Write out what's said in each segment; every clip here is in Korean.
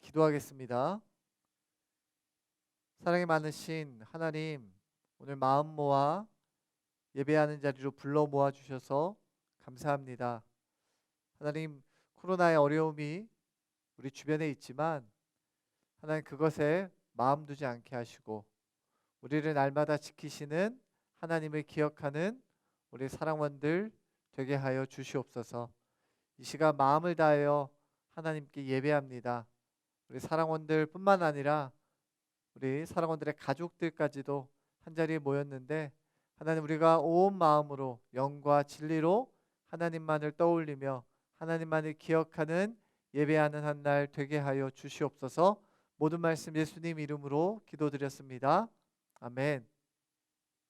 기도하겠습니다. 사랑이 많으신 하나님, 오늘 마음 모아 예배하는 자리로 불러 모아 주셔서 감사합니다. 하나님, 코로나의 어려움이 우리 주변에 있지만 하나님 그것에 마음 두지 않게 하시고 우리를 날마다 지키시는 하나님을 기억하는 우리 사랑원들 되게 하여 주시옵소서. 이 시간 마음을 다하여 하나님께 예배합니다. 우리 사랑원들 뿐만 아니라 우리 사랑원들의 가족들까지도 한자리에 모였는데, 하나님, 우리가 온 마음으로 영과 진리로 하나님만을 떠올리며 하나님만을 기억하는 예배하는 한 날 되게 하여 주시옵소서. 모든 말씀 예수님 이름으로 기도드렸습니다. 아멘.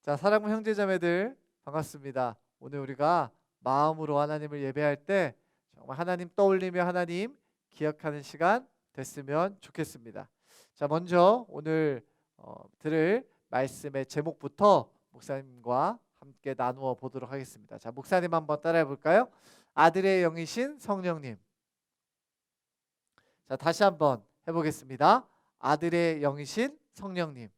자, 사랑하는 형제자매들 반갑습니다. 오늘 우리가 마음으로 하나님을 예배할 때 정말 하나님 떠올리며 하나님 기억하는 시간 됐으면 좋겠습니다. 자, 먼저 오늘 들을 말씀의 제목부터 목사님과 함께 나누어 보도록 하겠습니다. 자, 목사님 한번 따라해 볼까요? 아들의 영이신 성령님. 자, 다시 한번 해보겠습니다. 아들의 영이신 성령님.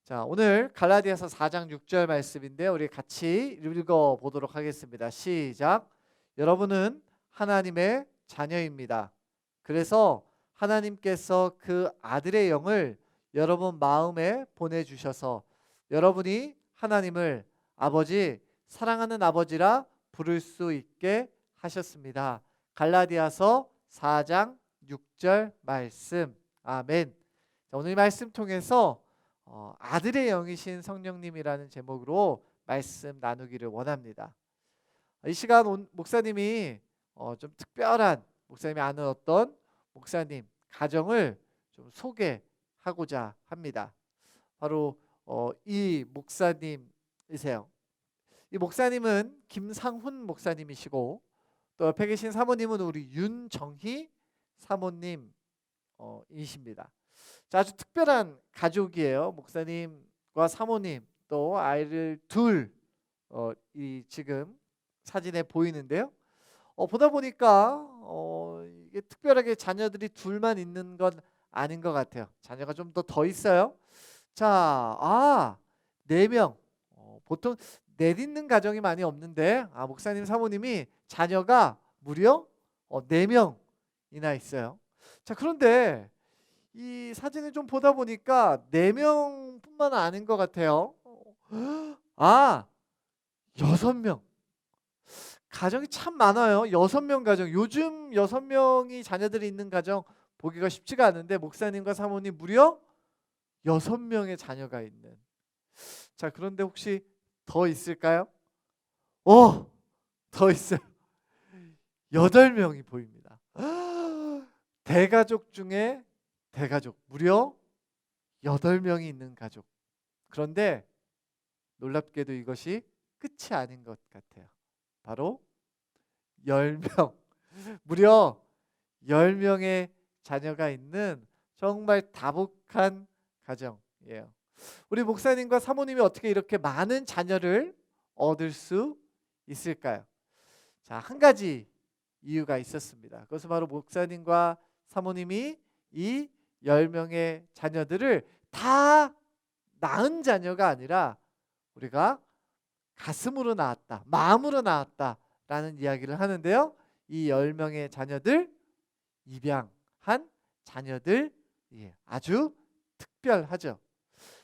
자, 오늘 갈라디아서 4장 6절 말씀인데요. 우리 같이 읽어 보도록 하겠습니다. 시작. 여러분은 하나님의 자녀입니다. 그래서 하나님께서 그 아들의 영을 여러분 마음에 보내주셔서 여러분이 하나님을 아버지, 사랑하는 아버지라 부를 수 있게 하셨습니다. 갈라디아서 4장 6절 말씀. 아멘. 자, 오늘 말씀 통해서 아들의 영이신 성령님이라는 제목으로 말씀 나누기를 원합니다. 이 시간 목사님이 좀 특별한, 목사님이 아는 어떤 목사님 가정을 좀 소개하고자 합니다. 바로 이 목사님이세요. 이 목사님은 김상훈 목사님이시고, 또 옆에 계신 사모님은 우리 윤정희 사모님이십니다. 자, 아주 특별한 가족이에요. 목사님과 사모님, 또 아이를 둘 이 지금 사진에 보이는데요. 보다 보니까 이게 특별하게 자녀들이 둘만 있는 건 아닌 것 같아요. 자녀가 좀 더 있어요. 자, 4명. 보통 넷 있는 가정이 많이 없는데, 목사님 사모님이 자녀가 무려 4명이나 있어요. 자, 그런데 이 사진을 좀 보다 보니까 4명뿐만 아닌 것 같아요. 6명. 가정이 참 많아요. 6명 가정. 요즘 6명이 자녀들이 있는 가정 보기가 쉽지가 않은데, 목사님과 사모님 무려 6명의 자녀가 있는. 자, 그런데 혹시 더 있을까요? 더 있어요. 8명이 보입니다. 대가족 중에 대가족, 무려 8명이 있는 가족. 그런데 놀랍게도 이것이 끝이 아닌 것 같아요. 바로 10명, 무려 10명의 자녀가 있는 정말 다복한 가정이에요. 우리 목사님과 사모님이 어떻게 이렇게 많은 자녀를 얻을 수 있을까요? 자, 한 가지 이유가 있었습니다. 그것은 바로 목사님과 사모님이 이 10명의 자녀들을 다 낳은 자녀가 아니라 우리가 가슴으로 낳았다, 마음으로 낳았다라는 이야기를 하는데요. 이 10명의 자녀들, 입양한 자녀들, 아주 특별하죠.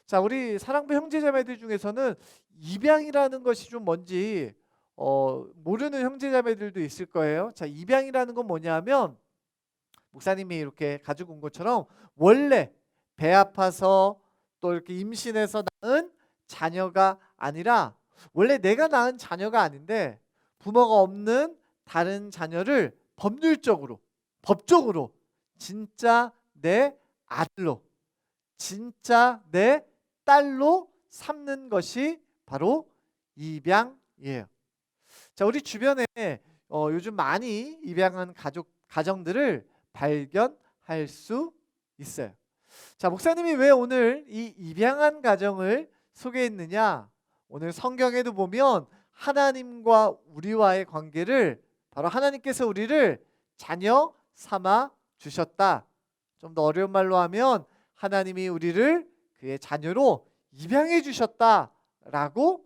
자, 우리 사랑부 형제자매들 중에서는 입양이라는 것이 좀 뭔지 모르는 형제자매들도 있을 거예요. 자, 입양이라는 건 뭐냐면, 목사님이 이렇게 가지고 온 것처럼 원래 배 아파서 또 이렇게 임신해서 낳은 자녀가 아니라, 원래 내가 낳은 자녀가 아닌데 부모가 없는 다른 자녀를 법적으로 진짜 내 아들로, 진짜 내 딸로 삼는 것이 바로 입양이에요. 자, 우리 주변에 요즘 많이 입양한 가정들을 발견할 수 있어요. 자, 목사님이 왜 오늘 이 입양한 가정을 소개했느냐? 오늘 성경에도 보면 하나님과 우리와의 관계를, 바로 하나님께서 우리를 자녀 삼아 주셨다. 좀 더 어려운 말로 하면 하나님이 우리를 그의 자녀로 입양해 주셨다라고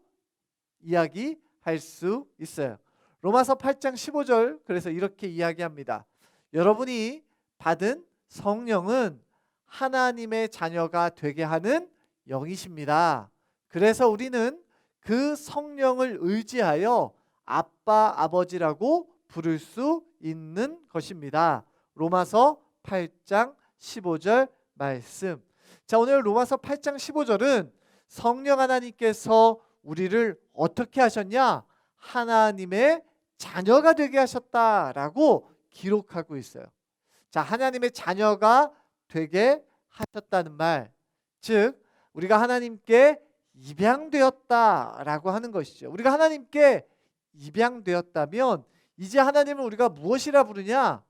이야기할 수 있어요. 로마서 8장 15절 그래서 이렇게 이야기합니다. 여러분이 받은 성령은 하나님의 자녀가 되게 하는 영이십니다. 그래서 우리는 그 성령을 의지하여 아빠, 아버지라고 부를 수 있는 것입니다. 로마서 8장 15절 말씀. 자, 오늘 로마서 8장 15절은 성령 하나님께서 우리를 어떻게 하셨냐? 하나님의 자녀가 되게 하셨다라고 기록하고 있어요. 자, 하나님의 자녀가 되게 하셨다는 말, 즉 우리가 하나님께 입양되었다라고 하는 것이죠. 우리가 하나님께 입양되었다면 이제 하나님을 우리가 무엇이라 부르냐?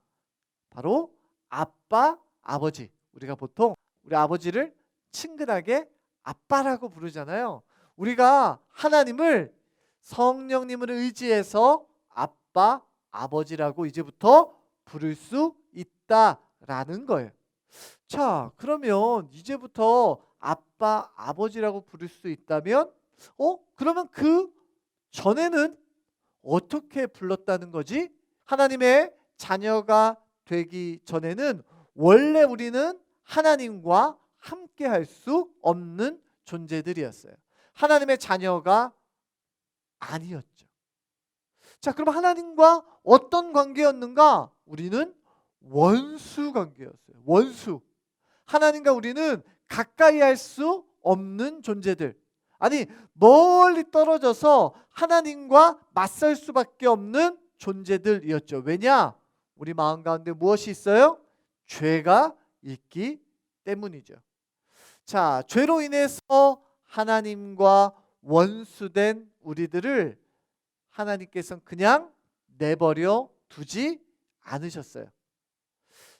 바로 아빠, 아버지. 우리가 보통 우리 아버지를 친근하게 아빠라고 부르잖아요. 우리가 하나님을 성령님을 의지해서 아빠, 아버지라고 이제부터 부를 수 있다라는 거예요. 자, 그러면 이제부터 아빠, 아버지라고 부를 수 있다면 그러면 그 전에는 어떻게 불렀다는 거지? 하나님의 자녀가 되기 전에는 원래 우리는 하나님과 함께 할 수 없는 존재들이었어요. 하나님의 자녀가 아니었죠. 자, 그럼 하나님과 어떤 관계였는가? 우리는 원수 관계였어요. 원수. 하나님과 우리는 가까이 할 수 없는 존재들. 아니, 멀리 떨어져서 하나님과 맞설 수밖에 없는 존재들이었죠. 왜냐? 우리 마음 가운데 무엇이 있어요? 죄가 있기 때문이죠. 자, 죄로 인해서 하나님과 원수된 우리들을 하나님께서는 그냥 내버려 두지 않으셨어요.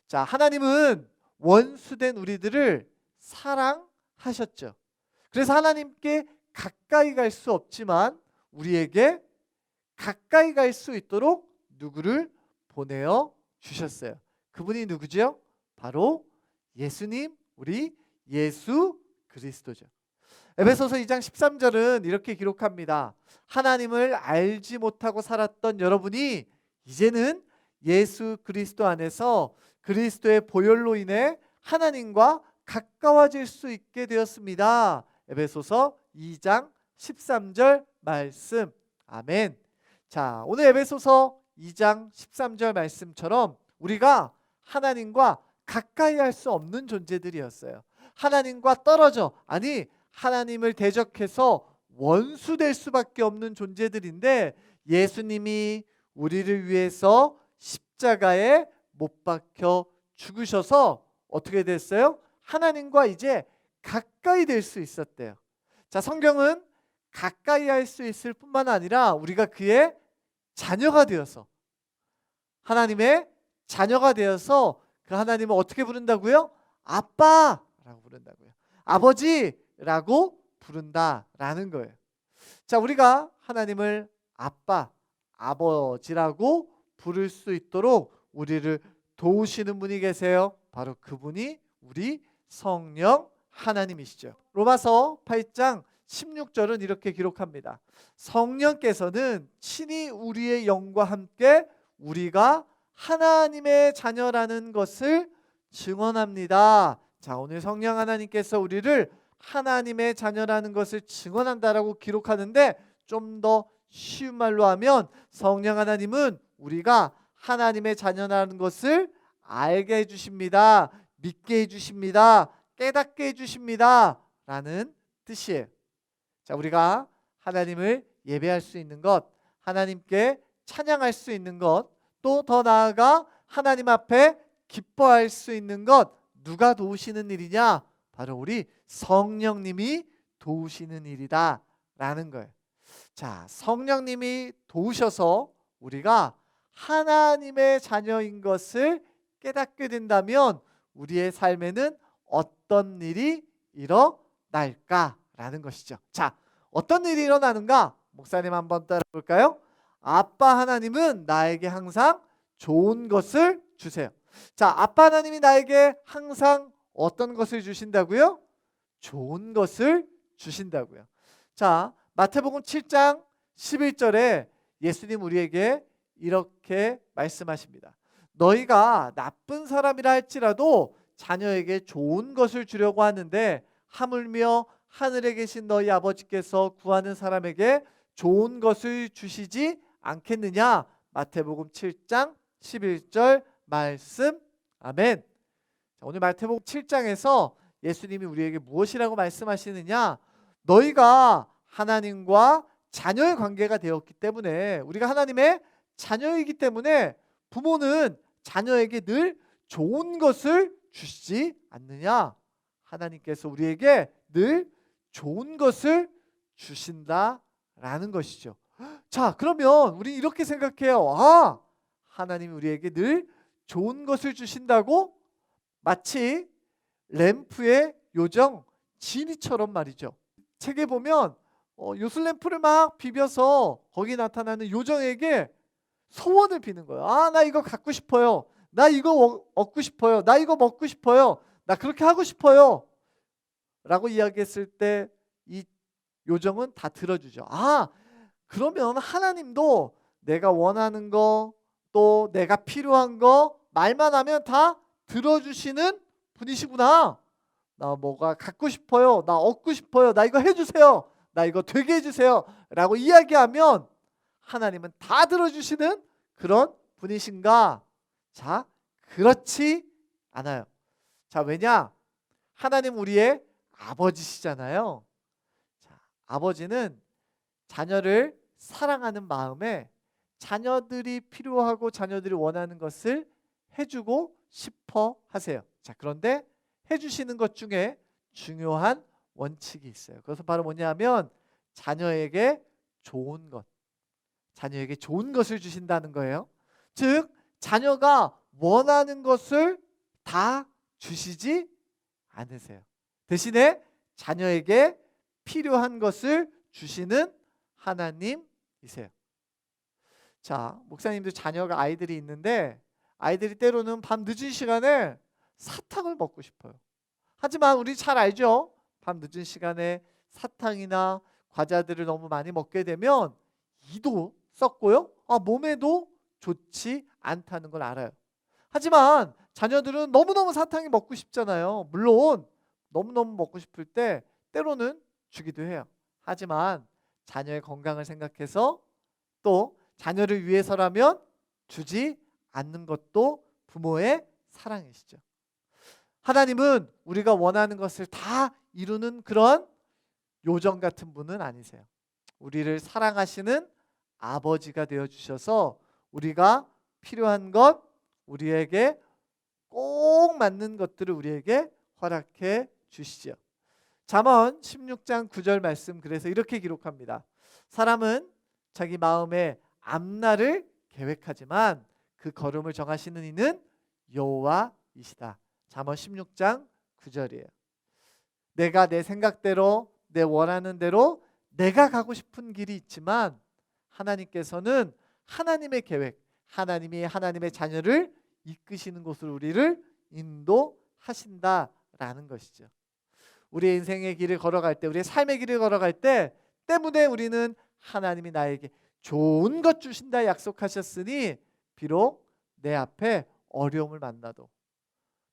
자, 하나님은 원수된 우리들을 사랑하셨죠. 그래서 하나님께 가까이 갈 수 없지만 우리에게 가까이 갈 수 있도록 누구를 보내어 주셨어요. 그분이 누구죠? 바로 예수님, 우리 예수 그리스도죠. 에베소서 2장 13절은 이렇게 기록합니다. 하나님을 알지 못하고 살았던 여러분이 이제는 예수 그리스도 안에서 그리스도의 보혈로 인해 하나님과 가까워질 수 있게 되었습니다. 에베소서 2장 13절 말씀. 아멘. 자, 오늘 에베소서 2장 13절 말씀처럼 우리가 하나님과 가까이 할 수 없는 존재들이었어요. 하나님과 떨어져, 아니 하나님을 대적해서 원수될 수밖에 없는 존재들인데 예수님이 우리를 위해서 십자가에 못 박혀 죽으셔서 어떻게 됐어요? 하나님과 이제 가까이 될 수 있었대요. 자, 성경은 가까이 할 수 있을 뿐만 아니라 우리가 그의 자녀가 되어서 하나님의 자녀가 되어서 그 하나님을 어떻게 부른다고요? 아빠라고 부른다고요. 아버지라고 부른다라는 거예요. 자, 우리가 하나님을 아빠, 아버지라고 부를 수 있도록 우리를 도우시는 분이 계세요. 바로 그분이 우리 성령 하나님이시죠. 로마서 8장 16절은 이렇게 기록합니다. 성령께서는 친히 우리의 영과 함께 우리가 하나님의 자녀라는 것을 증언합니다. 자, 오늘 성령 하나님께서 우리를 하나님의 자녀라는 것을 증언한다라고 기록하는데 좀 더 쉬운 말로 하면 성령 하나님은 우리가 하나님의 자녀라는 것을 알게 해주십니다. 믿게 해주십니다. 깨닫게 해주십니다. 라는 뜻이에요. 자, 우리가 하나님을 예배할 수 있는 것, 하나님께 찬양할 수 있는 것, 또 더 나아가 하나님 앞에 기뻐할 수 있는 것, 누가 도우시는 일이냐? 바로 우리 성령님이 도우시는 일이다 라는 거예요. 자, 성령님이 도우셔서 우리가 하나님의 자녀인 것을 깨닫게 된다면 우리의 삶에는 어떤 일이 일어날까라는 것이죠. 자, 어떤 일이 일어나는가? 목사님 한번 따라 볼까요? 아빠 하나님은 나에게 항상 좋은 것을 주세요. 자, 아빠 하나님이 나에게 항상 어떤 것을 주신다고요? 좋은 것을 주신다고요. 자, 마태복음 7장 11절에 예수님 우리에게 이렇게 말씀하십니다. 너희가 나쁜 사람이라 할지라도 자녀에게 좋은 것을 주려고 하는데 하물며 하늘에 계신 너희 아버지께서 구하는 사람에게 좋은 것을 주시지 않겠느냐? 마태복음 7장 11절 말씀. 아멘. 오늘 마태복음 7장에서 예수님이 우리에게 무엇이라고 말씀하시느냐? 너희가 하나님과 자녀의 관계가 되었기 때문에, 우리가 하나님의 자녀이기 때문에 부모는 자녀에게 늘 좋은 것을 주시지 않느냐? 하나님께서 우리에게 늘 좋은 것을 주신다라는 것이죠. 자, 그러면 우리 이렇게 생각해요. 아, 하나님이 우리에게 늘 좋은 것을 주신다고? 마치 램프의 요정 지니처럼 말이죠. 책에 보면 요술램프를 막 비벼서 거기 나타나는 요정에게 소원을 비는 거예요. 아, 나 이거 갖고 싶어요. 나 이거 얻고 싶어요. 나 이거 먹고 싶어요. 나 그렇게 하고 싶어요. 라고 이야기했을 때 이 요정은 다 들어주죠. 아, 그러면 하나님도 내가 원하는 거, 또 내가 필요한 거 말만 하면 다 들어주시는 분이시구나. 나 뭐가 갖고 싶어요. 나 얻고 싶어요. 나 이거 해주세요. 나 이거 되게 해주세요. 라고 이야기하면 하나님은 다 들어주시는 그런 분이신가? 자, 그렇지 않아요. 자, 왜냐? 하나님 우리의 아버지시잖아요. 자, 아버지는 자녀를 사랑하는 마음에 자녀들이 필요하고 자녀들이 원하는 것을 해주고 싶어 하세요. 자, 그런데 해주시는 것 중에 중요한 원칙이 있어요. 그것은 바로 뭐냐면 자녀에게 좋은 것, 자녀에게 좋은 것을 주신다는 거예요. 즉, 자녀가 원하는 것을 다 주시지 않으세요. 대신에 자녀에게 필요한 것을 주시는 하나님이세요. 자, 목사님들 자녀가 아이들이 있는데 아이들이 때로는 밤 늦은 시간에 사탕을 먹고 싶어요. 하지만 우리 잘 알죠? 밤 늦은 시간에 사탕이나 과자들을 너무 많이 먹게 되면 이도 썩고요. 몸에도 좋지 않다는 걸 알아요. 하지만 자녀들은 너무너무 사탕이 먹고 싶잖아요. 물론 너무너무 먹고 싶을 때 때로는 주기도 해요. 하지만 자녀의 건강을 생각해서 또 자녀를 위해서라면 주지 않는 것도 부모의 사랑이시죠. 하나님은 우리가 원하는 것을 다 이루는 그런 요정 같은 분은 아니세요. 우리를 사랑하시는 아버지가 되어주셔서 우리가 필요한 것, 우리에게 꼭 맞는 것들을 우리에게 허락해 주시죠. 잠언 16장 9절 말씀, 그래서 이렇게 기록합니다. 사람은 자기 마음에 앞날을 계획하지만 그 걸음을 정하시는 이는 여호와이시다. 잠언 16장 9절이에요. 내가 내 생각대로, 내 원하는 대로 내가 가고 싶은 길이 있지만 하나님께서는 하나님의 계획, 하나님이 하나님의 자녀를 이끄시는 곳으로 우리를 인도하신다라는 것이죠. 우리의 인생의 길을 걸어갈 때, 우리의 삶의 길을 걸어갈 때 때문에 우리는 하나님이 나에게 좋은 것 주신다 약속하셨으니 비록 내 앞에 어려움을 만나도,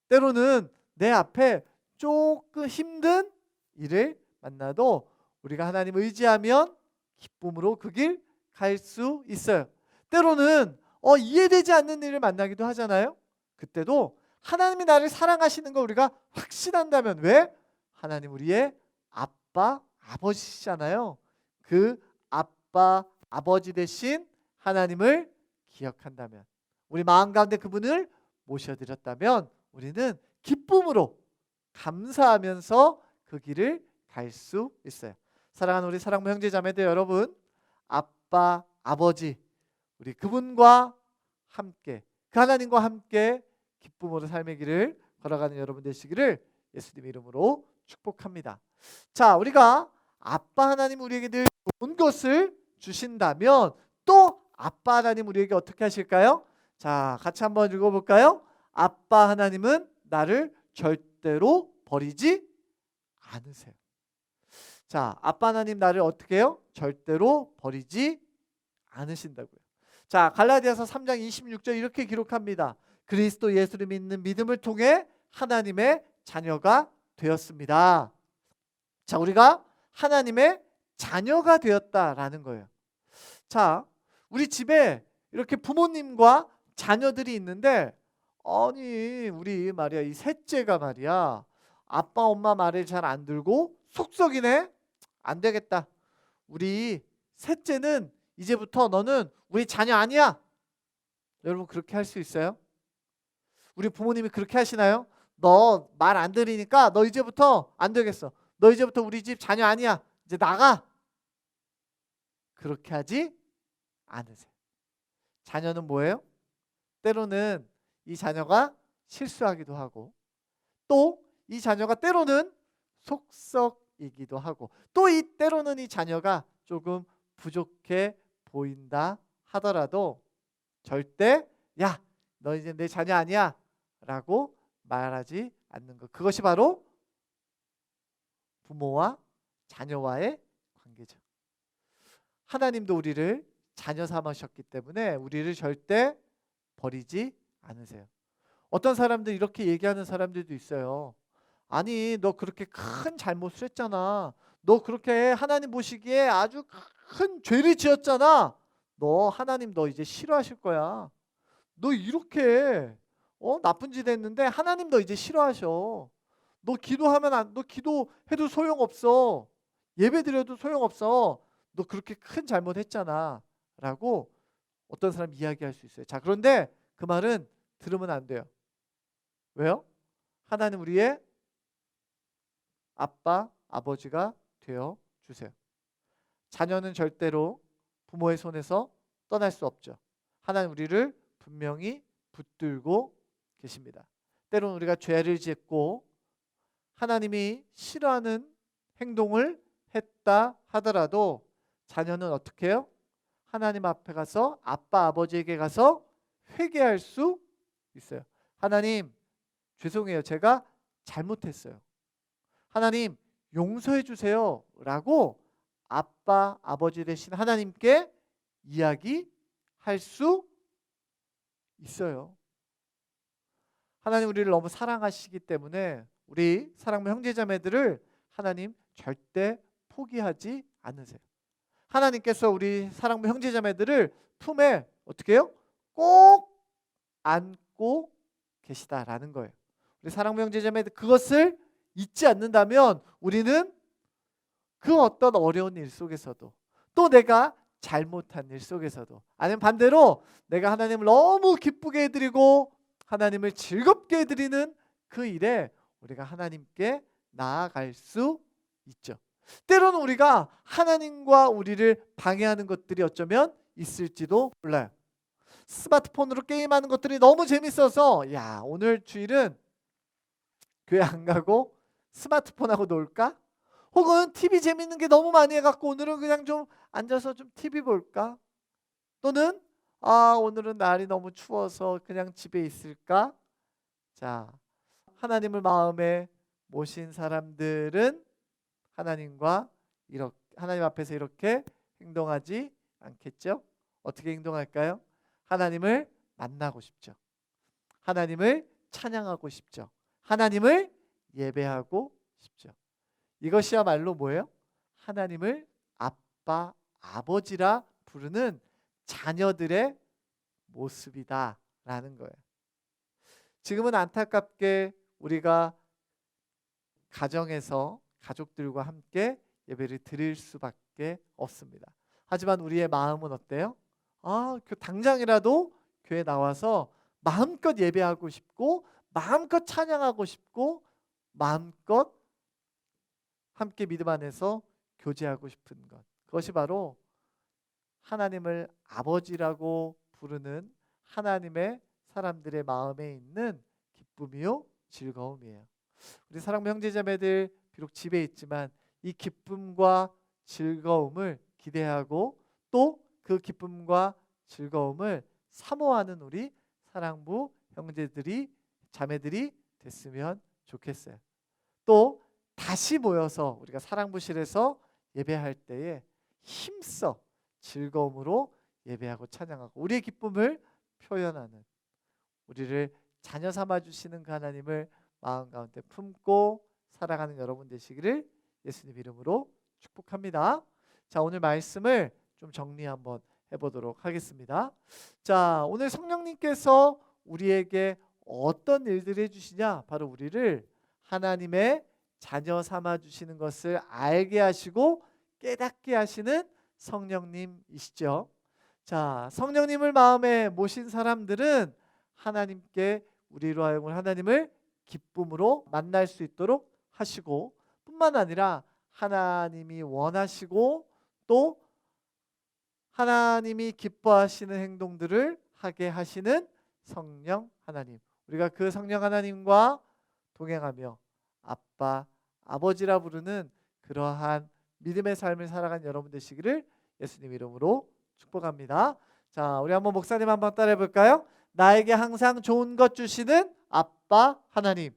때로는 내 앞에 조금 힘든 일을 만나도 우리가 하나님을 의지하면 기쁨으로 그 길 갈 수 있어요. 때로는 이해되지 않는 일을 만나기도 하잖아요. 그때도 하나님이 나를 사랑하시는 거 우리가 확신한다면, 왜? 하나님 우리의 아빠, 아버지시잖아요. 그 아빠, 아버지 되신 하나님을 기억한다면, 우리 마음 가운데 그분을 모셔드렸다면 우리는 기쁨으로 감사하면서 그 길을 갈 수 있어요. 사랑하는 우리 사랑부 형제 자매들 여러분, 아빠, 아버지, 우리 그분과 함께, 그 하나님과 함께 기쁨으로 삶의 길을 걸어가는 여러분 되시기를 예수님 이름으로 축복합니다. 자, 우리가 아빠 하나님 우리에게 늘 좋은 것을 주신다면 또 아빠 하나님 우리에게 어떻게 하실까요? 자, 같이 한번 읽어볼까요? 아빠 하나님은 나를 절대로 버리지 않으세요. 자, 아빠 하나님 나를 어떻게 해요? 절대로 버리지 않으신다고요. 자, 갈라디아서 3장 26절 이렇게 기록합니다. 그리스도 예수를 믿는 믿음을 통해 하나님의 자녀가 되었습니다. 자, 우리가 하나님의 자녀가 되었다라는 거예요. 자, 우리 집에 이렇게 부모님과 자녀들이 있는데, 아니 우리 말이야 이 셋째가 말이야 아빠 엄마 말을 잘 안 들고 속썩이네. 안 되겠다. 우리 셋째는 이제부터 너는 우리 자녀 아니야. 여러분 그렇게 할 수 있어요? 우리 부모님이 그렇게 하시나요? 너 말 안 들으니까 너 이제부터 안 되겠어. 너 이제부터 우리 집 자녀 아니야. 이제 나가. 그렇게 하지 않으세요. 자녀는 뭐예요? 때로는 이 자녀가 실수하기도 하고, 또 이 자녀가 때로는 속썩이기도 하고, 또 이 때로는 이 자녀가 조금 부족해 보인다 하더라도 절대 야, 너 이제 내 자녀 아니야 라고 말하지 않는 것. 그것이 바로 부모와 자녀와의 관계죠. 하나님도 우리를 자녀 삼으셨기 때문에 우리를 절대 버리지 않으세요. 어떤 사람들 이렇게 얘기하는 사람들도 있어요. 아니 너 그렇게 큰 잘못을 했잖아. 너 그렇게 하나님 보시기에 아주 큰 죄를 지었잖아. 너 하나님 너 이제 싫어하실 거야. 너 이렇게 나쁜 짓 했는데 하나님 너 이제 싫어하셔. 너 기도해도 소용없어. 예배드려도 소용없어. 너 그렇게 큰 잘못했잖아 라고 어떤 사람 이야기할 수 있어요. 자, 그런데 그 말은 들으면 안 돼요. 왜요? 하나님 우리의 아빠, 아버지가 되어 주세요. 자녀는 절대로 부모의 손에서 떠날 수 없죠. 하나님 우리를 분명히 붙들고 계십니다. 때로는 우리가 죄를 짓고 하나님이 싫어하는 행동을 했다 하더라도 자녀는 어떻게 해요? 하나님 앞에 가서 아빠 아버지에게 가서 회개할 수 있어요. 하나님 죄송해요. 제가 잘못했어요. 하나님 용서해 주세요 라고 아빠 아버지 되신 하나님께 이야기할 수 있어요. 하나님 우리를 너무 사랑하시기 때문에 우리 사랑하는 형제자매들을 하나님 절대 포기하지 않으세요. 하나님께서 우리 사랑하는 형제자매들을 품에 어떻게 해요? 꼭 안고 계시다라는 거예요. 우리 사랑하는 형제자매들 그것을 잊지 않는다면 우리는 그 어떤 어려운 일 속에서도, 또 내가 잘못한 일 속에서도, 아니면 반대로 내가 하나님을 너무 기쁘게 해드리고 하나님을 즐겁게 해드리는 그 일에 우리가 하나님께 나아갈 수 있죠. 때로는 우리가 하나님과 우리를 방해하는 것들이 어쩌면 있을지도 몰라요. 스마트폰으로 게임하는 것들이 너무 재밌어서 야 오늘 주일은 교회 안 가고 스마트폰하고 놀까? 혹은 TV 재밌는 게 너무 많이 해갖고 오늘은 그냥 좀 앉아서 좀 TV 볼까? 또는 오늘은 날이 너무 추워서 그냥 집에 있을까? 자, 하나님을 마음에 모신 사람들은 하나님 앞에서 이렇게 행동하지 않겠죠? 어떻게 행동할까요? 하나님을 만나고 싶죠. 하나님을 찬양하고 싶죠. 하나님을 예배하고 싶죠. 이것이야말로 뭐예요? 하나님을 아빠, 아버지라 부르는 자녀들의 모습이다라는 거예요. 지금은 안타깝게 우리가 가정에서 가족들과 함께 예배를 드릴 수밖에 없습니다. 하지만 우리의 마음은 어때요? 당장이라도 교회 나와서 마음껏 예배하고 싶고 마음껏 찬양하고 싶고 마음껏 함께 믿음 안에서 교제하고 싶은 것. 그것이 바로 하나님을 아버지라고 부르는 하나님의 사람들의 마음에 있는 기쁨이요 즐거움이에요. 우리 사랑하는 형제자매들 비록 집에 있지만 이 기쁨과 즐거움을 기대하고 또 그 기쁨과 즐거움을 사모하는 우리 사랑부 형제들이 자매들이 됐으면 좋겠어요. 또 다시 모여서 우리가 사랑부실에서 예배할 때에 힘써 즐거움으로 예배하고 찬양하고 우리의 기쁨을 표현하는, 우리를 자녀 삼아 주시는 그 하나님을 마음 가운데 품고 살아가는 여러분 되시기를 예수님 이름으로 축복합니다. 자, 오늘 말씀을 좀 정리 한번 해보도록 하겠습니다. 자, 오늘 성령님께서 우리에게 어떤 일들을 해주시냐? 바로 우리를 하나님의 자녀 삼아 주시는 것을 알게 하시고 깨닫게 하시는 성령님이시죠. 자, 성령님을 마음에 모신 사람들은 하나님께, 우리로 하여금 하나님을 기쁨으로 만날 수 있도록 하시고, 뿐만 아니라 하나님이 원하시고 또 하나님이 기뻐하시는 행동들을 하게 하시는 성령 하나님, 우리가 그 성령 하나님과 동행하며 아빠, 아버지라 부르는 그러한 믿음의 삶을 살아간 여러분 되시기를 예수님 이름으로 축복합니다. 자, 우리 한번 목사님 한번 따라해 볼까요? 나에게 항상 좋은 것 주시는 아빠 하나님.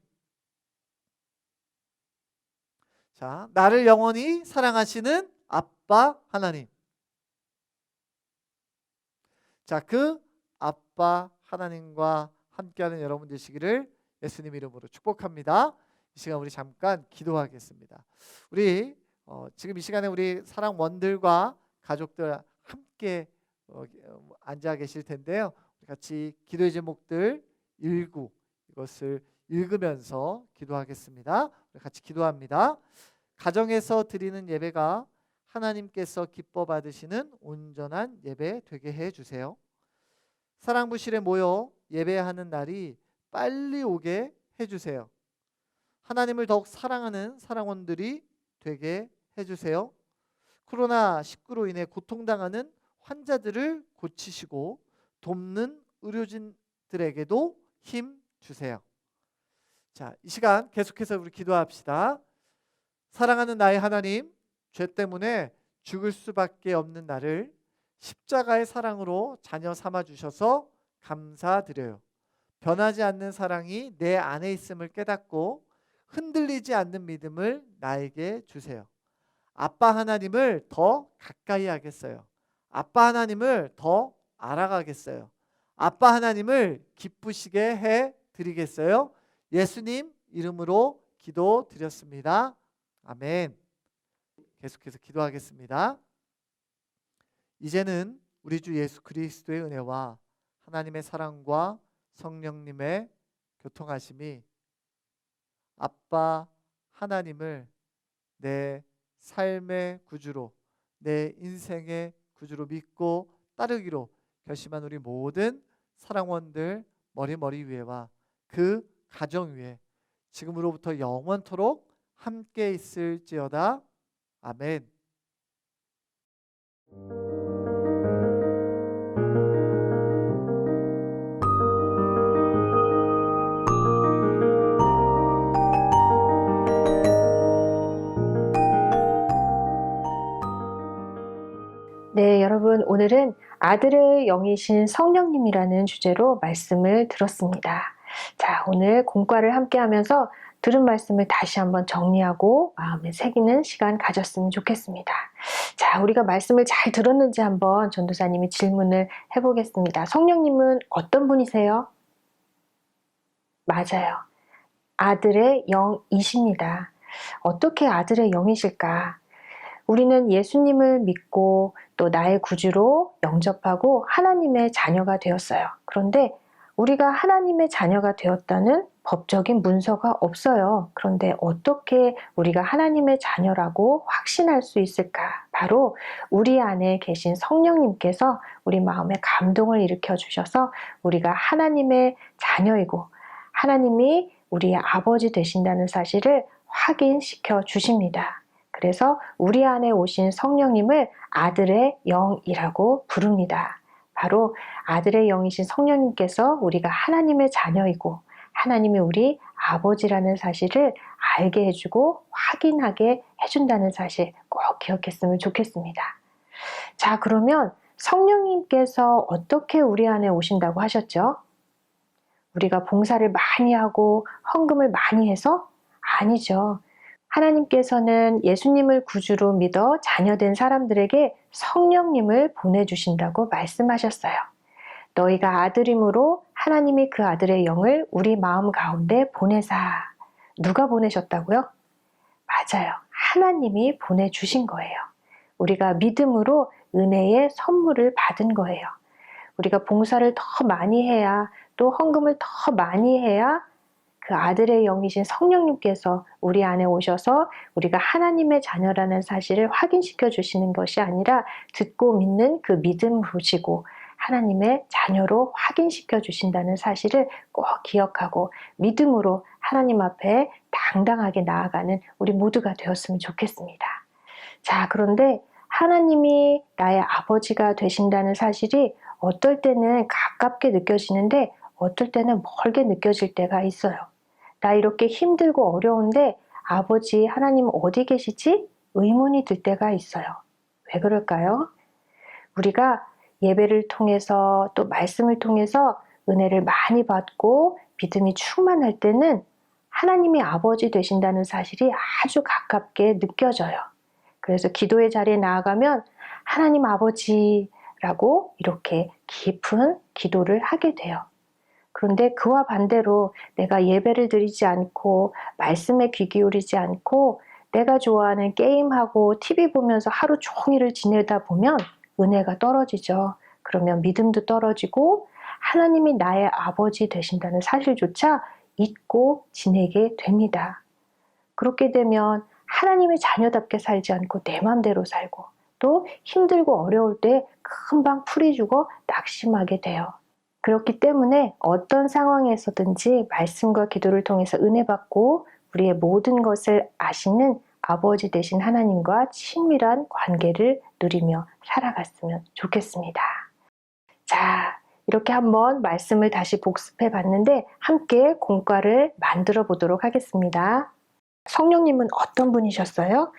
자, 나를 영원히 사랑하시는 아빠 하나님. 자, 그 아빠 하나님과 함께하는 여러분 되시기를 예수님 이름으로 축복합니다. 이 시간 우리 잠깐 기도하겠습니다. 우리 지금 이 시간에 우리 사랑원들과 가족들 함께 앉아 계실 텐데요. 같이 기도의 제목들 1구 이것을 읽으면서 기도하겠습니다. 같이 기도합니다. 가정에서 드리는 예배가 하나님께서 기뻐 받으시는 온전한 예배 되게 해 주세요. 사랑부실에 모여 예배하는 날이 빨리 오게 해 주세요. 하나님을 더욱 사랑하는 사랑원들이 되게 해 주세요. 코로나19로 인해 고통당하는 환자들을 고치시고 돕는 의료진들에게도 힘 주세요. 자, 이 시간 계속해서 우리 기도합시다. 사랑하는 나의 하나님, 죄 때문에 죽을 수밖에 없는 나를 십자가의 사랑으로 자녀 삼아 주셔서 감사드려요. 변하지 않는 사랑이 내 안에 있음을 깨닫고 흔들리지 않는 믿음을 나에게 주세요. 아빠 하나님을 더 가까이 하겠어요. 아빠 하나님을 더 알아가겠어요. 아빠 하나님을 기쁘시게 해 드리겠어요. 예수님 이름으로 기도 드렸습니다. 아멘. 계속해서 기도하겠습니다. 이제는 우리 주 예수 그리스도의 은혜와 하나님의 사랑과 성령님의 교통하심이 아빠 하나님을 내 삶의 구주로, 내 인생의 구주로 믿고 따르기로 결심한 우리 모든 사랑원들 머리 위에와 그 가정 위에 지금으로부터 영원토록 함께 있을지어다. 아멘. 네, 여러분, 오늘은 아들의 영이신 성령님이라는 주제로 말씀을 들었습니다. 자, 오늘 공과를 함께 하면서 들은 말씀을 다시 한번 정리하고 마음에 새기는 시간 가졌으면 좋겠습니다. 자, 우리가 말씀을 잘 들었는지 한번 전도사님이 질문을 해보겠습니다. 성령님은 어떤 분이세요? 맞아요. 아들의 영이십니다. 어떻게 아들의 영이실까? 우리는 예수님을 믿고 또 나의 구주로 영접하고 하나님의 자녀가 되었어요. 그런데 우리가 하나님의 자녀가 되었다는 법적인 문서가 없어요. 그런데 어떻게 우리가 하나님의 자녀라고 확신할 수 있을까? 바로 우리 안에 계신 성령님께서 우리 마음에 감동을 일으켜 주셔서 우리가 하나님의 자녀이고 하나님이 우리의 아버지 되신다는 사실을 확인시켜 주십니다. 그래서 우리 안에 오신 성령님을 아들의 영이라고 부릅니다. 바로 아들의 영이신 성령님께서 우리가 하나님의 자녀이고 하나님이 우리 아버지라는 사실을 알게 해주고 확인하게 해준다는 사실 꼭 기억했으면 좋겠습니다. 자, 그러면 성령님께서 어떻게 우리 안에 오신다고 하셨죠? 우리가 봉사를 많이 하고 헌금을 많이 해서? 아니죠. 하나님께서는 예수님을 구주로 믿어 자녀된 사람들에게 성령님을 보내주신다고 말씀하셨어요. 너희가 아들임으로 하나님이 그 아들의 영을 우리 마음 가운데 보내사. 누가 보내셨다고요? 맞아요. 하나님이 보내주신 거예요. 우리가 믿음으로 은혜의 선물을 받은 거예요. 우리가 봉사를 더 많이 해야, 또 헌금을 더 많이 해야 그 아들의 영이신 성령님께서 우리 안에 오셔서 우리가 하나님의 자녀라는 사실을 확인시켜 주시는 것이 아니라 듣고 믿는 그 믿음 보시고 하나님의 자녀로 확인시켜 주신다는 사실을 꼭 기억하고 믿음으로 하나님 앞에 당당하게 나아가는 우리 모두가 되었으면 좋겠습니다. 자, 그런데 하나님이 나의 아버지가 되신다는 사실이 어떨 때는 가깝게 느껴지는데 어떨 때는 멀게 느껴질 때가 있어요. 나 이렇게 힘들고 어려운데 아버지 하나님 어디 계시지? 의문이 들 때가 있어요. 왜 그럴까요? 우리가 예배를 통해서 또 말씀을 통해서 은혜를 많이 받고 믿음이 충만할 때는 하나님이 아버지 되신다는 사실이 아주 가깝게 느껴져요. 그래서 기도의 자리에 나아가면 하나님 아버지라고 이렇게 깊은 기도를 하게 돼요. 그런데 그와 반대로 내가 예배를 드리지 않고 말씀에 귀 기울이지 않고 내가 좋아하는 게임하고 TV 보면서 하루 종일을 지내다 보면 은혜가 떨어지죠. 그러면 믿음도 떨어지고 하나님이 나의 아버지 되신다는 사실조차 잊고 지내게 됩니다. 그렇게 되면 하나님의 자녀답게 살지 않고 내 맘대로 살고 또 힘들고 어려울 때 금방 풀이 주고 낙심하게 돼요. 그렇기 때문에 어떤 상황에서든지 말씀과 기도를 통해서 은혜 받고 우리의 모든 것을 아시는 아버지 되신 하나님과 친밀한 관계를 누리며 살아갔으면 좋겠습니다. 자, 이렇게 한번 말씀을 다시 복습해 봤는데 함께 공과를 만들어 보도록 하겠습니다. 성령님은 어떤 분이셨어요?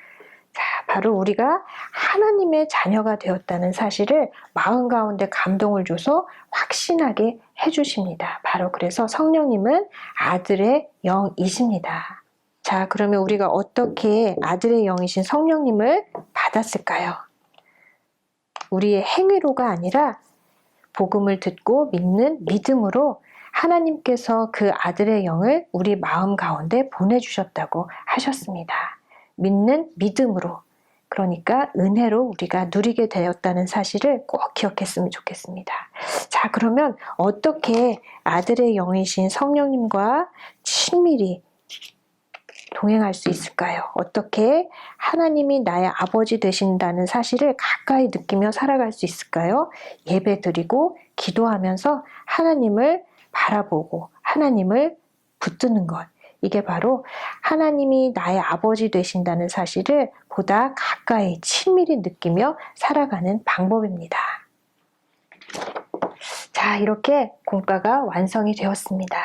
자, 바로 우리가 하나님의 자녀가 되었다는 사실을 마음 가운데 감동을 줘서 확신하게 해주십니다. 바로 그래서 성령님은 아들의 영이십니다. 자, 그러면 우리가 어떻게 아들의 영이신 성령님을 받았을까요? 우리의 행위로가 아니라 복음을 듣고 믿는 믿음으로 하나님께서 그 아들의 영을 우리 마음 가운데 보내주셨다고 하셨습니다. 믿는 믿음으로, 그러니까 은혜로 우리가 누리게 되었다는 사실을 꼭 기억했으면 좋겠습니다. 자, 그러면 어떻게 아들의 영이신 성령님과 친밀히 동행할 수 있을까요? 어떻게 하나님이 나의 아버지 되신다는 사실을 가까이 느끼며 살아갈 수 있을까요? 예배 드리고 기도하면서 하나님을 바라보고 하나님을 붙드는 것. 이게 바로 하나님이 나의 아버지 되신다는 사실을 보다 가까이 친밀히 느끼며 살아가는 방법입니다. 자, 이렇게 공과가 완성이 되었습니다.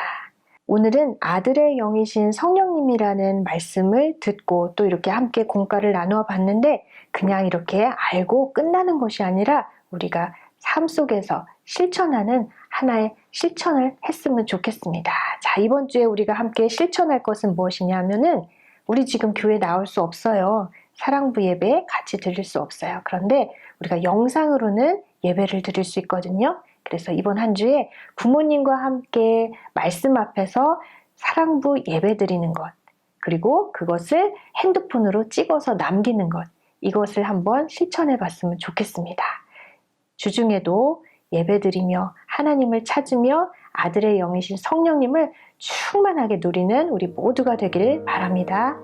오늘은 아들의 영이신 성령님이라는 말씀을 듣고 또 이렇게 함께 공과를 나누어 봤는데 그냥 이렇게 알고 끝나는 것이 아니라 우리가 삶 속에서 실천하는 하나의 실천을 했으면 좋겠습니다. 자, 이번 주에 우리가 함께 실천할 것은 무엇이냐면은 우리 지금 교회 나올 수 없어요. 사랑부 예배 같이 드릴 수 없어요. 그런데 우리가 영상으로는 예배를 드릴 수 있거든요. 그래서 이번 한 주에 부모님과 함께 말씀 앞에서 사랑부 예배 드리는 것, 그리고 그것을 핸드폰으로 찍어서 남기는 것, 이것을 한번 실천해 봤으면 좋겠습니다. 주중에도 예배 드리며 하나님을 찾으며 아들의 영이신 성령님을 충만하게 누리는 우리 모두가 되기를 바랍니다.